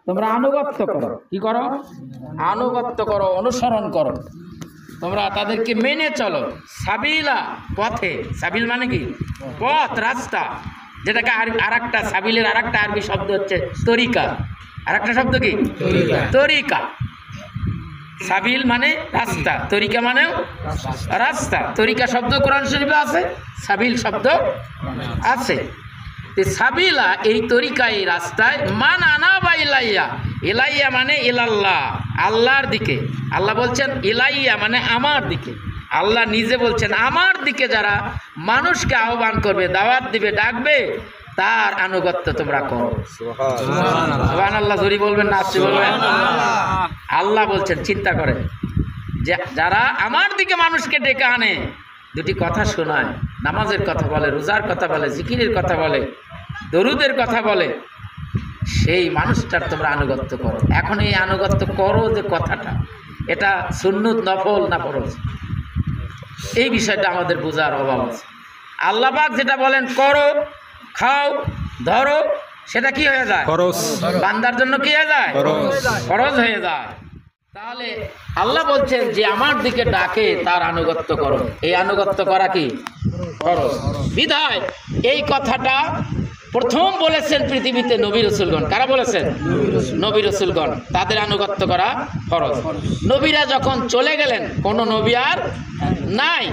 তোমরা আনুগত্য করো। কি করো? আনুগত্য করো, অনুসরণ করো, তোমরা তাদেরকে মেনে চলো। সাবিলা, পথে। সাবিল মানে কি? পথ, রাস্তা, যেটাকে আর একটা সাবিলের আর একটা আরবি শব্দ হচ্ছে তরিকা। আর একটা শব্দ কি? তরিকা। সাবিল মানে রাস্তা, তরিকা মানেও রাস্তা। তরিকা শব্দ কোরআন শরীফে আছে, সাবিল শব্দ আছে। সাবিলা এই তরিকা, এই রাস্তায়, মান আনা বা ইলাইয়া। ইলাইয়া মানে ইলাল্লাহ, আল্লাহর দিকে। আল্লাহ বলছেন ইলাইয়া মানে আমার দিকে। আল্লাহ নিজে বলছেন আমার দিকে যারা মানুষকে আহ্বান করবে, দাওয়াত দিবে, ডাকবে, তার আনুগত্য তোমরা করো। সুবহানাল্লাহ জোরে বলবেন না আসছে বলবেন? আল্লাহ বলছেন, চিন্তা করেন, যে যারা আমার দিকে মানুষকে ডেকে আনে, দুটি কথা শোনায়, নামাজের কথা বলে, রোজার কথা বলে, জিকিরের কথা বলে, দরুদের কথা বলে, সেই মানুষটার তোমরা আনুগত্য করো। এখন এই আনুগত্য করো যে কথাটা, এটা সুন্নত, নফল না ফরজ, এই বিষয়টা আমাদের বোঝার অভাব আছে। আল্লাহ পাক যেটা বলেন করো, খাও, ধরো, সেটা কি হয়ে যায়? ফরজ। বান্দার জন্য কি হয়ে যায়? ফরজ হয়ে যায়। তাহলে আল্লাহ বলছেন যে আমার দিকে ডাকে তার আনুগত্য করো। এই আনুগত্য করা কি? ফরজ। বিধায় এই কথাটা প্রথম বলেছেন পৃথিবীতে নবী রাসূলগণ। কারা বলেছেন? নবী রাসূলগণ। তাদের আনুগত্য করা ফরজ। নবীরা যখন চলে গেলেন, কোন নবী আর নাই।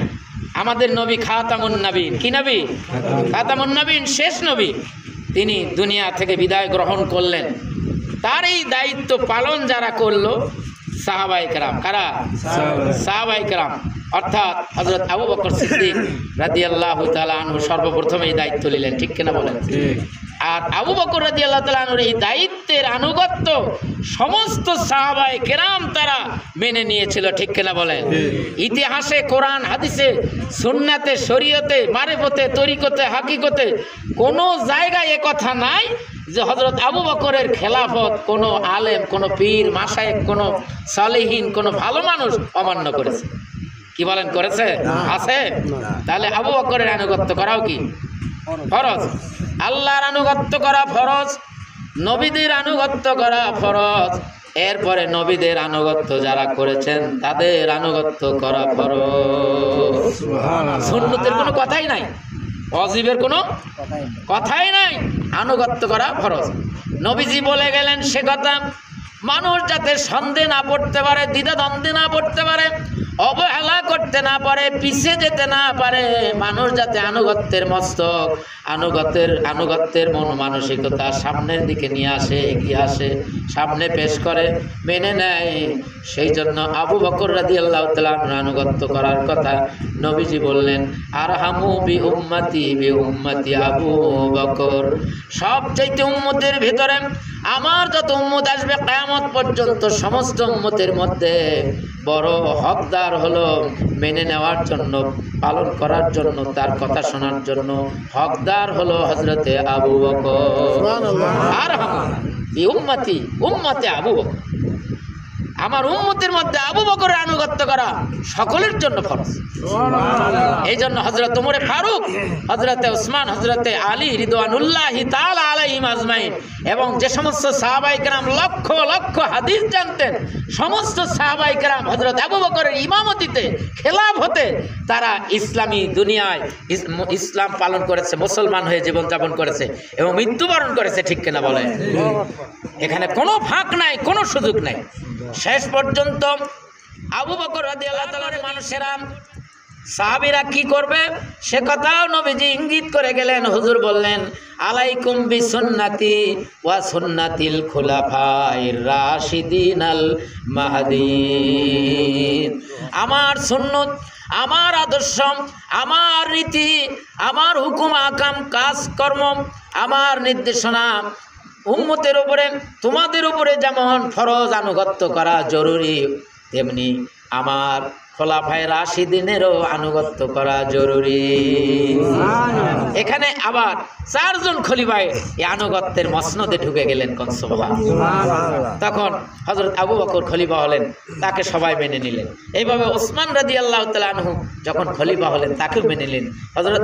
আমাদের নবী খাতামুন নবীন। কি নবী? খাতামুন নবীন, শেষ নবী। তিনি দুনিয়া থেকে বিদায় গ্রহণ করলেন। তার এই দায়িত্ব পালন যারা করলো, সাহাবায়ে কেরাম। কারা? সাহাবায়ে কেরাম, অর্থাৎ হযরত আবু বকর সিদ্দিক রাদিয়াল্লাহু তাআলা আনহু সর্বপ্রথম এই দায়িত্ব নিলেন। ঠিক কিনা বলেন? আর আবু বকর রাদিয়াল্লাহু তাআলা আনহুর এই দায়িত্বের আনুগত্য সমস্ত সাহাবায়ে কেরাম তারা মেনে নিয়েছিল। ঠিক কিনা বলেন? ইতিহাসে, কোরআন হাদিসে, সুন্নাতে, শরীয়তে, মারিফতে, তরিকতে, হাকিকতে কোনো জায়গায় এ কথা নাই যে হযরত আবু বকরের খেলাফত কোনো আলেম, কোনো পীর, মাশায়েখ, কোনো সালেহীন, কোনো ভালো মানুষ অমান্য করেছে। কি বলেন? করেছে? আছে? তাহলে আবু বকরের আনুগত্য করাও কি? ফরজ। আল্লাহর আনুগত্য করা ফরজ, নবীদের আনুগত্য করা ফরজ। এরপরে নবীদের আনুগত্য যারা করেছেন তাদের আনুগত্য করা ফরজ। সুন্নতের কোনো কথাই নাই, ওয়াজিবের কোনো কথাই নাই, আনুগত্য করা ফরজ। নবীজি বলে গেলেন সে কথা মানুষ যাতে সন্দেহ না পড়তে পারে, দ্বিধাদ্বন্দ্বে না পড়তে পারে, অবহেলা করতে না পারে, পিছিয়ে যেতে না পারে। মানুষ যাতে আনুগত্যের মস্তক, আনুগত্যের মন মানসিকতা সামনের দিকে নিয়ে আসে, এগিয়ে আসে, সামনে পেশ করে, মেনে নেয়। সেই জন্য আবু বকর রাদিয়াল্লাহু তাআলা আনুগত্য করার কথা নবীজি বললেন, আরহামু বি উম্মতি আবু বকর। সবচাইতে উম্মতের ভিতরে আমার যত উম্মত আসবে কিয়ামত পর্যন্ত, সমস্ত উম্মতের মধ্যে বড় হকদার হলো মেনে নেওয়ার জন্য, পালন করার জন্য, তার কথা শোনার জন্য হকদার হলো হযরতে আবু বকর। আরহামু বি উম্মতি আবু বকর। আমার উম্মতের মধ্যে আবু বকরের আনুগত্য করা সকলের জন্য ফরজ। এই জন্য হযরত ওমর ফারুক, হযরতে ওসমান, হযরতে আলী রিদওয়ানুল্লাহি তাআলা আলাইহিম আজমাইন এবং যে সমস্ত সাহাবায়ে কেরাম লক্ষ লক্ষ হাদিস জানতেন, সমস্ত সাহাবায়ে কেরাম হযরত আবু বকরের ইমামতিতে, খেলাফতে তারা ইসলামী দুনিয়ায় ইসলাম পালন করেছে, মুসলমান হয়ে জীবনযাপন করেছে এবং মৃত্যুবরণ করেছে। ঠিক কিনা বলে? এখানে কোনো ফাঁক নাই, কোনো সুযোগ নাই। শেষ পর্যন্ত আবু বকর রাদিয়াল্লাহু তাআলার মানুষেরা, সাহাবীরা কি করবে সে কথাও নবীজি ইঙ্গিত করে গেলেন। হুজুর বললেন, আলাইকুম বিসুন্নতি ওয়া সুন্নাতিল খুলাফায়ে রাশিদিনাল মাহদিয়িন। আমার সুন্নত, আমার আদর্শ, আমার রীতি, আমার হুকুম আকাম, কাজকর্ম, আমার নির্দেশনা উম্মতের উপরে, তোমাদের উপরে যেমন ফরজ আনুগত্য করা জরুরি, তেমনি আমার খোলাফায়ে রাশিদিনেরও আনুগত্য করা জরুরি। এখানে আবার 4 জন খলিফায় এই আনুগত্যের মসনদে ঢুকে গেলেন। তখন হযরত আবু বকর খলিফা হলেন, তাকে সবাই মেনে নিলেন। এইভাবে ওসমান রাদিয়াল্লাহু তাআলা আনহু যখন খলিফা হলেন তাকেও মেনে নিলেন। হযরত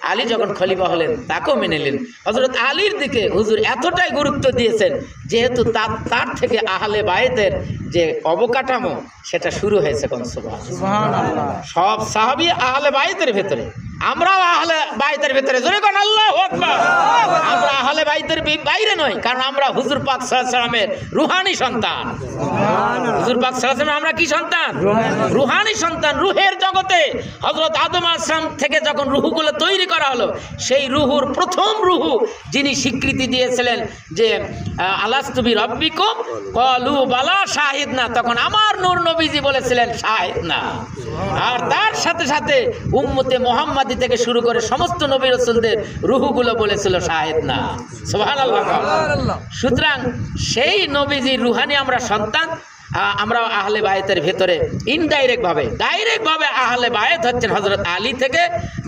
আলী যখন খলিফা হলেন তাকেও মেনে নিলেন। হযরত আলীর দিকে হুজুর এতটাই গুরুত্ব দিয়েছেন যেহেতু তার থেকে আহলে বায়তের যে অবকাঠামো সেটা শুরু হয়েছে। সুবহানাল্লাহ। সব সাহাবী আহলে বায়তের ভেতরে, আমরাও আহলে বায়তের ভেতরে। জোরে কোন আল্লাহু আকবার। আমরা আহলে বায়তের বাইরে নই, কারণ আমরা হুজুর পাক সাল্লাল্লাহু আলাইহি ওয়াসাল্লামের রূহানি সন্তান। হুজুর পাক সাল্লাল্লাহু আলাইহি ওয়াসাল্লাম আমরা কি সন্তান? রূহানি সন্তান। রূহের জগতে হযরত আদম আলাইহিস সালাম থেকে যখন রূহগুলো তৈরি করা হলো, সেই রূহুর প্রথম রূহু যিনি স্বীকৃতি দিয়েছিলেন যে আলাস্তু বিরাব্বিকুম ক্বালু বালা শাহিদনা, তখন আমার নূর নবীজি বলেছিলেন শাহিদনা। আর তার সাথে সাথে উম্মতে মুহাম্মাদি থেকে শুরু করে সমস্ত নবী রাসূলদের রূহগুলো বলেছিল শাহিদনা। সুবহানাল্লাহ। সুতরাং সেই নবীজির রূহানি আমরা সন্তান। আমরা আহলে বায়তের ভেতরে ইনডাইরেক্ট ভাবে, ডাইরেক্ট ভাবে আহলে বায়ত হচ্ছেন হযরত আলী থেকে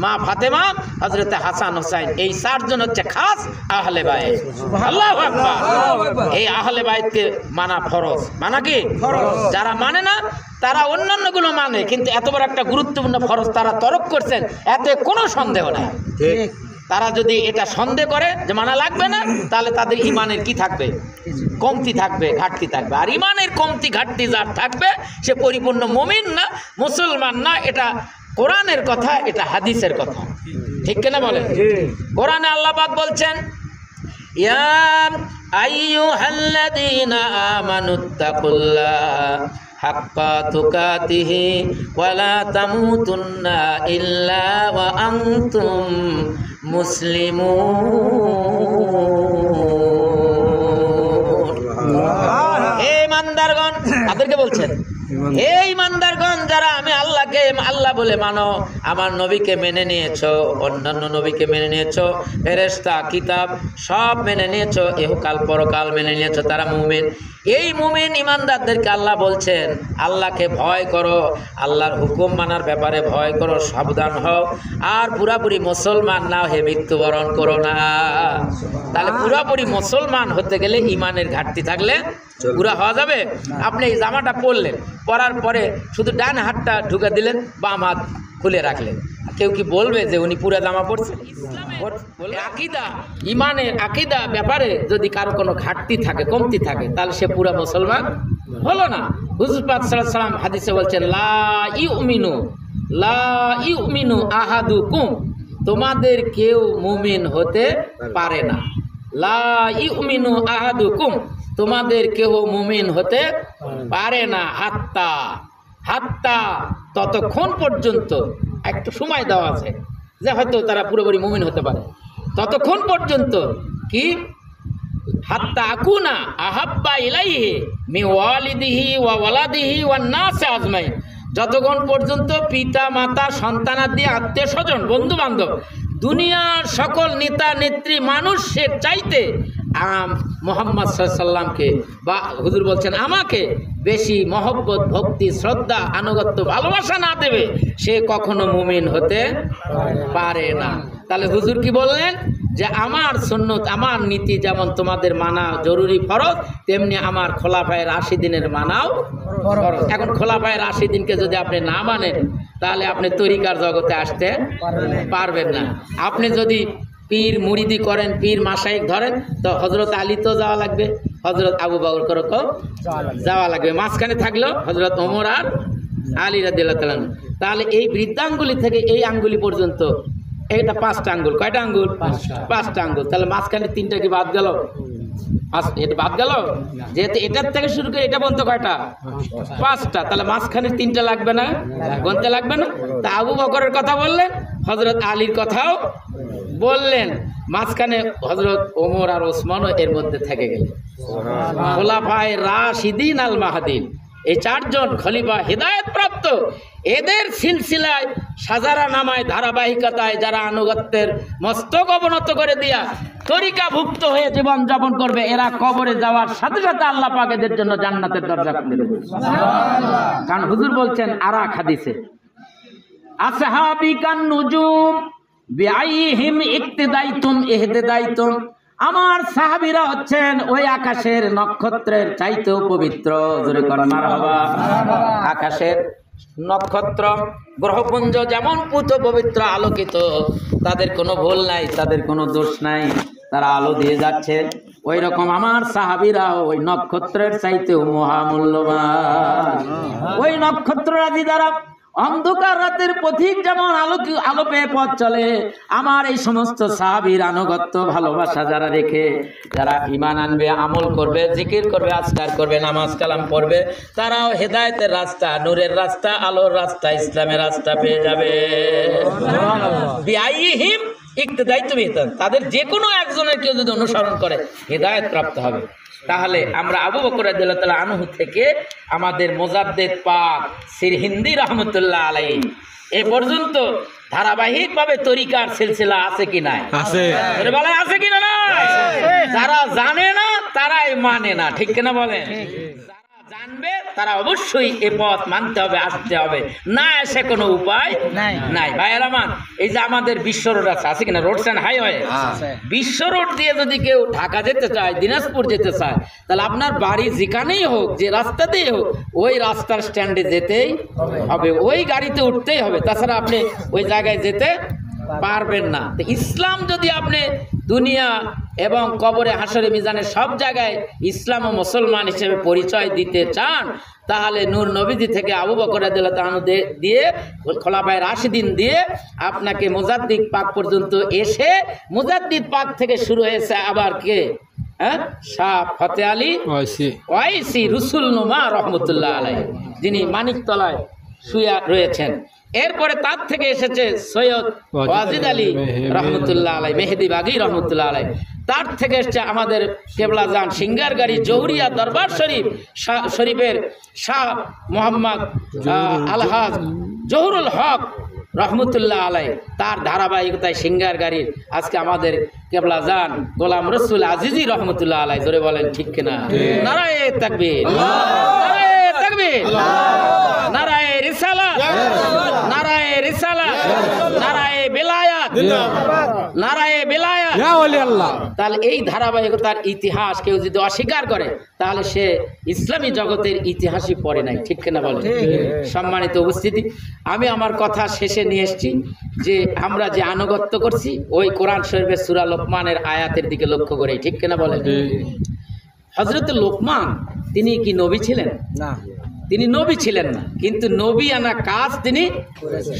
মা ফাতেমা, হযরত হাসান হোসেন, এই 4 জন হচ্ছে খাস আহলে বায়ত। আল্লাহু আকবার। এই আহলে বায়তকে মানা ফরজ। মানা কি ফরজ? যারা মানে না তারা অন্যান্যগুলো মানে, কিন্তু এত বড় একটা গুরুত্বপূর্ণ ফরজ তারা তরক করছেন, এতে কোনো সন্দেহ নাই। ঠিক। তারা যদি এটা সন্দেহ করে যে মানা লাগবে না, তাহলে তাদের ইমানের কি থাকবে? কমতি থাকবে, ঘাটতি থাকবে। আর ইমানের কমতি ঘাটতি যার থাকবে সে পরিপূর্ণ মুমিন না, মুসলমান না। এটা কোরআনের কথা, এটা হাদিসের কথা। ঠিক কিনা বলেন? কোরআনে আল্লাহ পাক বলছেন, ইয়া আইয়ুহাল্লাযীনা আমানুত্তাকুল্লাহ হাক্কা তুকাতিহি ওয়া লা তামুতুন্না ইল্লা ওয়া আনতুম মুসলিমুন। হে ইমানদারগণ, তাদেরকে বলছেন, হে ইমানদারগণ, যারা আমি আল্লাহকে আল্লাহ বলে মানো, আমার নবীকে মেনে নিয়েছো, অন্যান্য নবীকে মেনে নিয়েছো, ফেরেশতা কিতাব সব মেনে নিয়েছো, ইহকাল পরকাল মেনে নিয়েছো, তারা মুমিন। এই মুমিন ইমানদারদেরকে আল্লাহ বলছেন আল্লাহকে ভয় করো, আল্লাহর হুকুম মানার ব্যাপারে ভয় করো, সাবধান হও। আর পুরাপুরি মুসলমান না হয়ে মৃত্যুবরণ করো না। তাহলে পুরাপুরি মুসলমান হতে গেলে ইমানের ঘাটতি থাকলে পুরা হওয়া যাবে? আপনি এই জামাটা পরলেন, পরার পরে শুধু ডান হাতটা ঢুকে দিলেন, বাম হাত খুলে রাখলেন, কেউ কি বলবে যে উনি পুরা জামা পরছেন? আকীদা, ইমানের আকীদা ব্যাপারে যদি কারো কোনো ঘাটতি থাকে, কমতি থাকে, তাহলে সে পুরা মুসলমান হলো না। হুজুর পাক সাল্লাল্লাহু আলাইহি ওয়াসাল্লাম হাদিসে বলছেন, লা ইউমিনু আহাদুকুম, তোমাদের কেউ মুমিন হতে পারে না। লা ইউমিনু আহাদুকুম, তোমাদের কেউ মুমিন হতে পারে না। হাত্তা ততক্ষণ পর্যন্ত, একটু সময় দেওয়া আছে যে হয়তো তারা পুরোপুরি মুমিন হতে পারে, ততক্ষণ পর্যন্ত কি হাত্তা আকুনা আহাব্বা ইলাইহি মি ওয়ালিদিহি ওয়া ওয়ালাদিহি ওয়ান নাস আজমাইন, যতক্ষণ পর্যন্ত পিতা মাতা সন্তানাদি আত্মীয় স্বজন বন্ধু বান্ধব দুনিয়ার সকল নেতা নেত্রী মানুষের চাইতে মুহাম্মদ সাল্লাল্লাহু আলাইহি সাল্লামকে বা হুজুর বলছেন আমাকে বেশি মহব্বত, ভক্তি, শ্রদ্ধা, আনুগত্য, ভালোবাসা না দেবে সে কখনো মুমিন হতে পারে না। তাহলে হুজুর কি বললেন যে আমার সুন্নত, আমার নীতি যেমন তোমাদের মানা জরুরি ফরজ, তেমনি আমার খোলাফায়ে রাশিদিনের মানাও ফরজ। এখন খোলাফায়ে রাশিদিনকে যদি আপনি না মানেন তাহলে আপনি তরিকার জগতে আসতে পারবেন না। আপনি যদি পীর মুরিদি করেন, পীর মাশায়েখ ধরেন, তো হযরত আলী তো যাওয়া লাগবে, হযরত আবু বকরকেও যাওয়া লাগবে, মাঝখানে থাকলো হযরত ওমর আর আলী রাদিয়াল্লাহু তাআলা। তাহলে এই বৃদ্ধাঙ্গুলি থেকে এই আঙ্গুলি পর্যন্ত এটা 5টা আঙ্গুল। কয়টা আঙ্গুল? 5টা আঙ্গুল। তাহলে মাঝখানে 3টা কি বাদ গেল? এটা বাদ গেল, যেহেতু এটার থেকে শুরু করে এটা পর্যন্ত কয়টা? 5টা। তাহলে মাঝখানে 3টা লাগবে না? গুনতে লাগবে না? তা আবু বকরের কথা বললেন, হযরত আলীর কথাও বললেন, মাঝখানে হযরত ওমর আর ওসমানও এর মধ্যে থেকে গেলেন। খোলাফায়ে রাশিদিন আল মাহদিন, এই 4 জন খলিফা হেদায়েত প্রাপ্ত, এদের সিলসিলায় সাজারা নামায় ধারাবাহিকতায় যারা আনুগত্যের মস্তক অবনত করে দিয়া তরিকাভুক্ত হয়ে জীবন যাপন করবে, এরা কবরে যাওয়ার সাথে সাথে আল্লাহ পাক এদের জন্য জান্নাতের দরজা খুলে দেবে। কারণ হুজুর বলছেন আরাক হাদিসে, আসহাবি কান নুজুম বিআইহিম ইক্তিদাইতুম ইহতিদাইতুম, আমার সাহাবীরা হচ্ছেন ওই আকাশের নক্ষত্রের চাইতেও পবিত্র। জোরে কর মারহাবা। আকাশের নক্ষত্র গ্রহপুঞ্জ যেমন পুত পবিত্র আলোকিত, তাদের কোনো ভুল নাই, তাদের কোনো দোষ নাই, তারা আলো দিয়ে যাচ্ছে, ওই রকম আমার সাহাবীরা ওই নক্ষত্রের চাইতেও মহামূল্যবান। ওই নক্ষত্ররাজি দ্বারা অন্ধকার রাতের পথিক যেমন আলো পেয়ে পথ চলে, আমার এই সমস্ত সাহাবীর আনুগত্য ভালোবাসা যারা রেখে, যারা ঈমান আনবে, আমল করবে, জিকির করবে, আজকার করবে, নামাজ কালাম পড়বে, তারাও হেদায়েতের রাস্তা, নূরের রাস্তা, আলোর রাস্তা, ইসলামের রাস্তা পেয়ে যাবে। বিআইহিম ইক্তিদাইতুম ইহতিদাইতুম, তাদের যে কোনো একজনের কেউ যদি অনুসরণ করে হেদায়েত প্রাপ্ত হবে। তাহলে আমরা আবু বকর রাদিয়াল্লাহু তাআলা আনহু থেকে আমাদের মুজাদ্দিদ পাক সিরহিন্দি রহমতুল্লাহ আলাইহি এ পর্যন্ত ধারাবাহিকভাবে তরিকার সিলসিলা আছে কি নাই? আছে। বলে আছে কি না? যারা জানে না তারাই মানে না, ঠিক কিনা বলেন? যারা জানবে তারা অবশ্যই এ পথ মানতে হবে, আসতে হবে, না এসে কোনো উপায় নাই। ভাইয়ের আমার, এই যে আমাদের বিশ্ব রোড আছে কিনা, রোডস অ্যান্ড হাইওয়ে, বিশ্ব রোড দিয়ে যদি কেউ ঢাকা যেতে চায়, দিনাজপুর যেতে চায়, তাহলে আপনার বাড়ি যেখানেই হোক, যে রাস্তাতেই হোক, ওই রাস্তার স্ট্যান্ডে যেতেই হবে, ওই গাড়িতে উঠতেই হবে, তাছাড়া আপনি ওই জায়গায় যেতে পারবেন না। তো ইসলাম যদি আপনি দুনিয়া এবং কবরে, হাসরে, মিজানে সব জায়গায় ইসলাম ও মুসলমান হিসেবে পরিচয় দিতে চান, তাহলে নূর নবীজি থেকে আবু বকর রাদিয়াল্লাহু তাআলা দিয়ে খোলাফায়ে রাশিদিন দিয়ে আপনাকে মুজাদ্দিদ পাক পর্যন্ত এসে, মুজাদ্দিদ পাক থেকে শুরু হয়েছে আবার কে? শাহ ফতে আলী ওয়াইসি রসুলনুমা রহমতুল্লাহ আলাইহি, যিনি মানিকতলায় শুয়ে রয়েছেন। এরপরে তার থেকে এসেছে সৈয়দ ওয়াজিদ আলী রহমতুল্লাহ আলাই, মেহেদি বাগী রহমতুল্লাহ আলাই। তার থেকে এসছে আমাদের কেবলাজান সিঙ্গারগাড়ি জৌহরিয়া দরবার শরীফের শাহ মোহাম্মদ আলহাজ জহুরুল হক রহমতুল্লাহ আলাই। তার ধারাবাহিকতায় সিঙ্গারগাড়ির আজকে আমাদের কেবলাজান গোলাম রসুল আজিজি রহমতুল্লাহ আলাই। জোরে বলেন ঠিক কিনা? নারায়ে তাকবীর, নারায়ে তাকবীর, নারায়ে রিসালাত, নারায়ে রিসালাত, নারায়ে বেলায়াত, নারায়ে বেলায়াত, ইয়া ওলি আল্লাহ। তাহলে এই ধারাবাহিকতার ইতিহাস কেউ যদি অস্বীকার করে, তাহলে সে ইসলামী জগতের ইতিহাসই পড়ে নাই, ঠিক কিনা বলেন? সম্মানিত উপস্থিতি, আমি আমার কথা শেষে নিয়ে এসেছি যে আমরা যে আনুগত্য করছি ওই কোরআন শরীফের সূরা লোকমানের আয়াতের দিকে লক্ষ্য করে, ঠিক কিনা বলেন? হযরত লোকমান তিনি কি নবী ছিলেন? না, তিনি নবী ছিলেন না, কিন্তু নবী আনা কাজ তিনি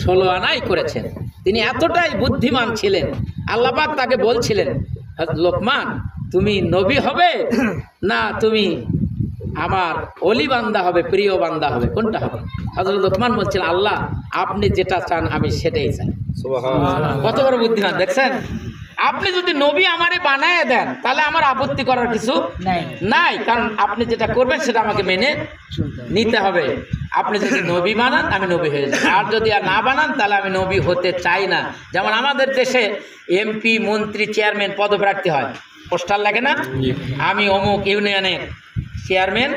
16 আনাই করেছেন। তিনি এতটাই বুদ্ধিমান ছিলেন, আল্লাহ পাক তাকে বলছিলেন, লোকমান তুমি নবী হবে না তুমি আমার অলি বান্দা হবে, প্রিয় বান্দা হবে, কোনটা হবে? হযরত লোকমান বলছিলেন, আল্লাহ আপনি যেটা চান আমি সেটাই চাই। সুবহানাল্লাহ, কত বড় বুদ্ধিমান দেখছেন? আপনি যদি নবী আমারে বানায় দেন তাহলে আমার আপত্তি করার কিছু নাই, কারণ আপনি যেটা করবেন সেটা আমাকে মেনে নিতে হবে। আপনি যদি নবী বানান আমি নবী হয়ে যাব, আর যদি আর না বানান তাহলে আমি নবী হতে চাই না। যেমন আমাদের দেশে এমপি, মন্ত্রী, চেয়ারম্যান পদপ্রার্থী হয়, পোস্টার লাগে না, আমি অমুক ইউনিয়নের চেয়ারম্যান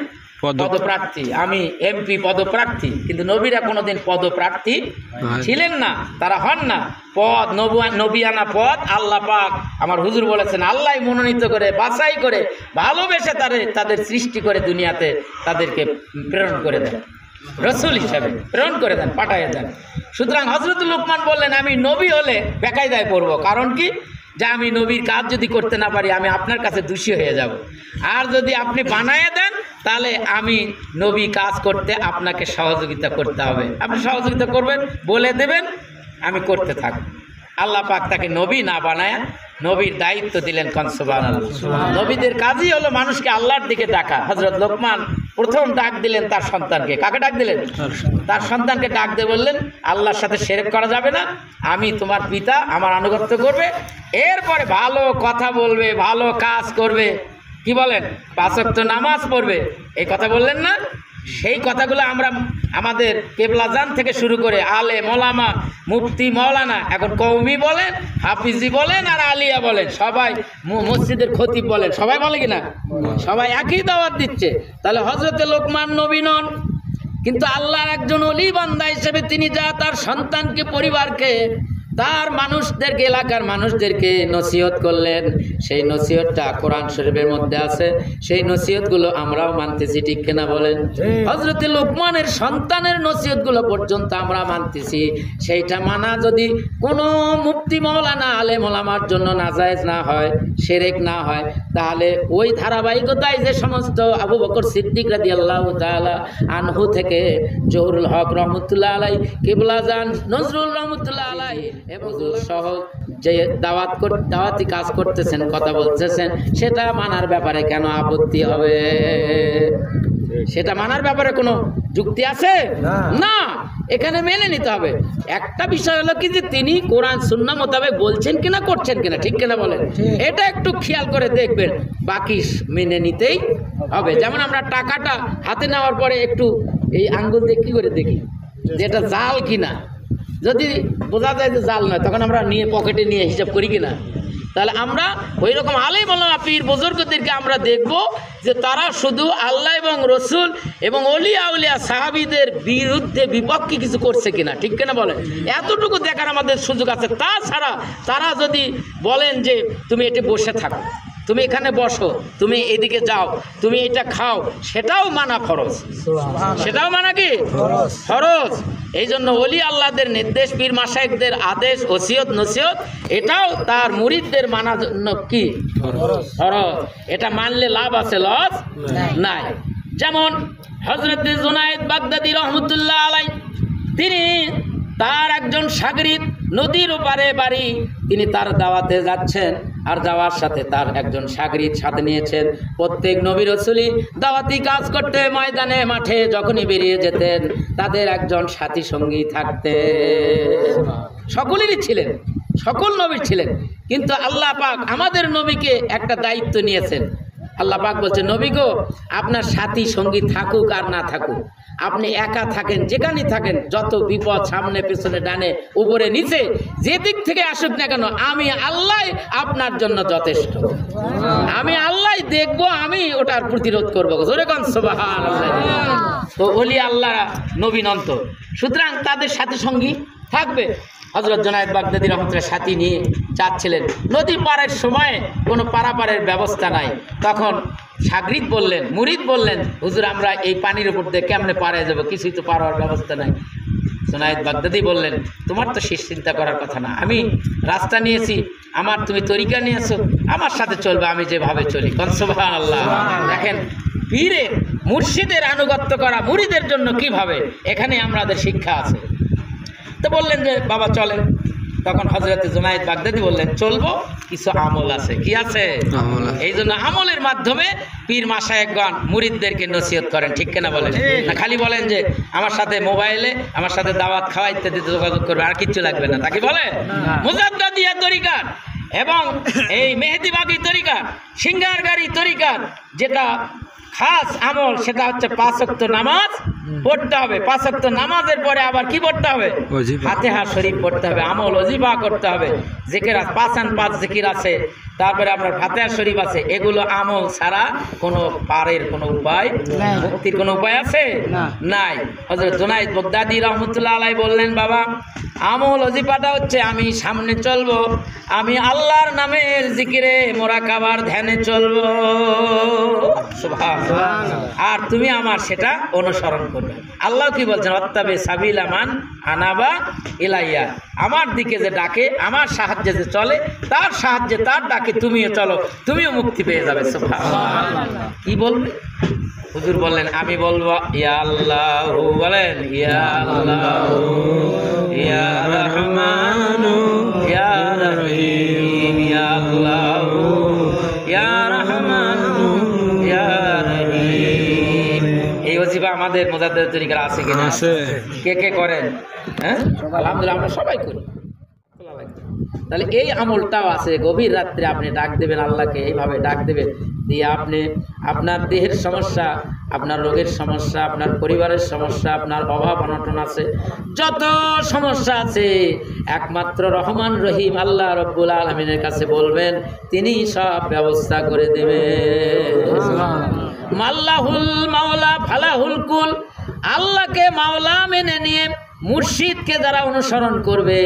পদপ্রার্থী, আমি এমপি পদপ্রার্থী, কিন্তু নবীরা কোনোদিন পদপ্রার্থী ছিলেন না, তারা হন না। পদ নবিয়ানা পদ আল্লাহ পাক আমার হুজুর বলেছেন, আল্লাহ মনোনীত করে, বাছাই করে, ভালোবেসে তাদের সৃষ্টি করে দুনিয়াতে তাদেরকে প্রেরণ করে দেন, রসুল হিসাবে প্রেরণ করে দেন, পাঠিয়ে দেন। সুতরাং হযরত লোকমান বললেন, আমি নবী হলে বেকায়দায় পড়ব, কারণ কি? যে আমি নবীর কাজ যদি করতে না পারি আমি আপনার কাছে দোষী হয়ে যাব, আর যদি আপনি বানায় দেন তাহলে আমি নবী কাজ করতে আপনাকে সহযোগিতা করতে হবে, আপনি সহযোগিতা করবেন, বলে দেবেন, আমি করতে থাকব। আল্লাহ পাক তাকে নবী না বানায় নবীর দায়িত্ব দিলেন। সুবহানাল্লাহ। নবীদের কাজই হলো মানুষকে আল্লাহর দিকে ডাকা। হযরত লোকমান প্রথম ডাক দিলেন তার সন্তানকে। কাকে ডাক দিলেন? তার সন্তানকে ডাক দিয়ে বললেন, আল্লাহর সাথে শিরক করা যাবে না, আমি তোমার পিতা, আমার আনুগত্য করবে, এরপরে ভালো কথা বলবে, ভালো কাজ করবে, কি বলেন? 5 ওয়াক্ত নামাজ পড়বে, এই কথা বললেন না? সেই কথাগুলো আমরা আমাদের কেবলাজান থেকে শুরু করে আলে মোলামা মুফতি মৌলানা এখন কওমি বলেন, হাফিজি বলেন আর আলিয়া বলেন, সবাই মসজিদের খতিব বলেন, সবাই বলে কিনা? সবাই একই দাওয়াত দিচ্ছে। তাহলে হযরতে লোকমান নবী নন, কিন্তু আল্লাহর একজন ওলি বান্দা হিসেবে তিনি যা তার সন্তানকে, পরিবারকে, তার মানুষদেরকে, এলাকার মানুষদেরকে নসিহত করলেন, সেই নসিহতটা কোরআন শরীফের মধ্যে আছে। সেই নসিহতগুলো আমরাও মানতেছি, ঠিক কিনা বলেন? হযরতে লোকমানের সন্তানের নসিহতগুলো পর্যন্ত আমরা মানতেছি। সেইটা মানা যদি কোনো মুফতি মৌলানা আলেম ওলামার জন্য নাজায়েজ না হয়, শিরক না হয়, তাহলে ওই ধারাবাহিকতায় যে সমস্ত আবু বকর সিদ্দিক রাদিয়াল্লাহু তাআলা আনহু থেকে জহুরুল হক রহমতুল্লাহ আলাই, কিবলাজান নজরুল রহমতুল্লাহ আলাই এবং সহ যে দাওয়াতি কাজ করতেছেন, কথা বলতেছেন, সেটা মানার ব্যাপারে কেন আপত্তি হবে? সেটা মানার ব্যাপারে কোনো যুক্তি আছে না, এখানে মেনে নিতে হবে। একটা বিষয় হলো কি, যে তিনি কোরআন সুন্নাহ মোতাবেক বলছেন কিনা, করছেন কিনা, ঠিক কিনা বলেন? এটা একটু খেয়াল করে দেখবেন, বাকি মেনে নিতেই হবে। যেমন আমরা টাকাটা হাতে নেওয়ার পরে একটু এই আঙ্গুল দিয়ে কি করে দেখি যে এটা জাল কিনা। যদি বোঝা যায় যে জাল নয়, তখন আমরা নিয়ে পকেটে নিয়ে হিসাব করি কিনা। তাহলে আমরা ওই রকম আলেম ওলামা পীর বুজুর্গদেরকে আমরা দেখব যে তারা শুধু আল্লাহ এবং রসুল এবং অলিয়া উলিয়া সাহাবীদের বিরুদ্ধে বিপক্ষে কিছু করছে কিনা, ঠিক কিনা বলেন? এতটুকু দেখার আমাদের সুযোগ আছে। তাছাড়া তারা যদি বলেন যে তুমি এটি বসে থাকো, তুমি এখানে বসো, তুমি এদিকে যাও, তুমি এটা খাও, সেটাও মানা ফরজ। সেটাও মানা কি ফরজ। এই জন্য ওলি আল্লাহদের নির্দেশ, পীর মাশায়েখদের আদেশ, ওসিয়ত, নসিহত, এটাও তার মুরিদদের মানার জন্য কি ফরজ। এটা মানলে লাভ আছে, লস নাই। যেমন হযরত জুনায়েদ বাগদাদী রহমতুল্লাহ আলাই, তিনি তার একজন শাগরিদ, নদীর ওপারে বাড়ি, তিনি তার দাওয়াতে যাচ্ছেন, আর যাওয়ার সাথে তার একজন শাগরিদ সাথে নিয়েছেন। প্রত্যেক নবী রাসূলই দাওয়াতি কাজ করতে ময়দানে মাঠে যখনই বেরিয়ে যেতেন, তাদের একজন সাথী সঙ্গী থাকতেন। সকলেরই ছিলেন, সকল নবীর ছিলেন, কিন্তু আল্লাহ পাক আমাদের নবীকে একটা দায়িত্ব নিয়েছেন। আল্লাহ পাক বলছেন, নবী গো, আপনার সাথী সঙ্গী থাকুক আর না থাকুক, আপনি একা থাকেন, যেখানেই থাকেন, যত বিপদ সামনে পেছনে ডানে উপরে নিচে যে দিক থেকে আসুক না কেন, আমি আল্লাহ আপনার জন্য যথেষ্ট। আমি আল্লাহ দেখবো, আমি ওটার প্রতিরোধ করবো। জোরে কোন সুবহানাল্লাহ। তো ওলি আল্লাহ নবী নন্ত, সুতরাং তাদের সাথী সঙ্গী থাকবে। হযরত জুনায়েদ বাগদাদী রহমতুল্লাহ সাথী নিয়ে যাচ্ছিলেন, নদী পারের সময় কোনো পারাপারের ব্যবস্থা নাই। তখন শাগরিদ বললেন, মুরিদ বললেন, হুজুর আমরা এই পানির উপর দিয়ে কেমনে পারে যাব, কিছুই তো পারার ব্যবস্থা নাই। জুনায়েদ বাগদাদী বললেন, তোমার তো শেষ চিন্তা করার কথা না, আমি রাস্তা নিয়েছি, আমার তুমি তরিকা নিয়েছো, আমার সাথে চলবে, আমি যেভাবে চলি। সুবহানাল্লাহ। দেখেন পীরের মুর্শিদের আনুগত্য করা মুরিদের জন্য কিভাবে, এখানে আমাদের শিক্ষা আছে। তো বললেন যে বাবা চলেন। তখন হযরত জুনায়েদ বাগদাদী বললেন, চলবো, কিছু আমল আছে। কি আছে? এই জন্য আমলের মাধ্যমে পীর মাশায়েখগণ মুরিদদেরকে নসিহত করেন, ঠিক কিনা বলেন? না খালি বলেন যে আমার সাথে মোবাইলে আমার সাথে দাওয়াত খাওয়া ইত্যাদি যোগাযোগ করবে, আর কিচ্ছু লাগবে না, তাকে বলে মুজাদ্দাদিয়া তরিকা এবং এই মেহেদিবাগী তরিকা, সিঙ্গারগাড়ি তরিকা, যেটা খাস আমল সেটা হচ্ছে 5 ওয়াক্ত নামাজ পড়তে হবে। 5 ওয়াক্ত নামাজের পরে আবার কি পড়তে হবে? ফাতিহা শরীফ পড়তে হবে, আমল ওজিফা করতে হবে, জিকির 5 জিকির আছে, তারপরে আপনার ফাতিহা শরীফ আছে। এগুলো আমল ছাড়া কোনো পারের কোনো উপায়, মুক্তির কোনো উপায় আছে নাই। হযরত জুনায়েদ বাগদাদী রহমতুল্লাহ আলাইহি বললেন, বাবা আমল ওজিফাটা হচ্ছে আমি সামনে চলবো, আমি আল্লাহর নামের জিকিরে মোরাকাবার ধ্যানে চলবো, আর তুমি আমার সেটা অনুসরণ করবে। আল্লাহ কি বলছেন? ওয়াত্তাবি সাবিলা মান আনাবা ইলাইয়া, আমার দিকে যে ডাকে, আমার সাহায্যে যে চলে, তার সাহায্যে তার ডাকে তুমিও চলো, তুমিও মুক্তি পেয়ে যাবে। সুবহানাল্লাহ। কি বলবে? হুজুর বললেন, আমি বলবো ইয়া আল্লাহু, বলেন ইয়া আল্লাহু ইয়া রহমানু ইয়া রহিম, ইয়া আল্লাহু ইয়া রহমানু ইয়া রহিম। এই ওজিফা আমাদের মুজাদ্দিদ তরিকার আছে কিনা? আছে। কে কে করেন? হ্যাঁ, আলহামদুলিল্লাহ আমরা সবাই করি। তাহলে এই আমলটাও আছে। গভীর রাত্রে আপনি ডাক দেবেন আল্লাহকে, এইভাবে ডাক দেবেন, দিয়ে আপনি আপনার দেহের সমস্যা, আপনার রোগের সমস্যা, আপনার পরিবারের সমস্যা, আপনার অভাব অনটন আছে, যত সমস্যা আছে একমাত্র রহমান রহিম আল্লাহ রব্বুল আলামিনের কাছে বলবেন, তিনি সব ব্যবস্থা করে দেবেন। মাল্লাহুল মাওলা ফালাহুল কুল, আল্লাহকে মাওলা মেনে নিয়ে মুর্শিদকে যারা অনুসরণ করবে,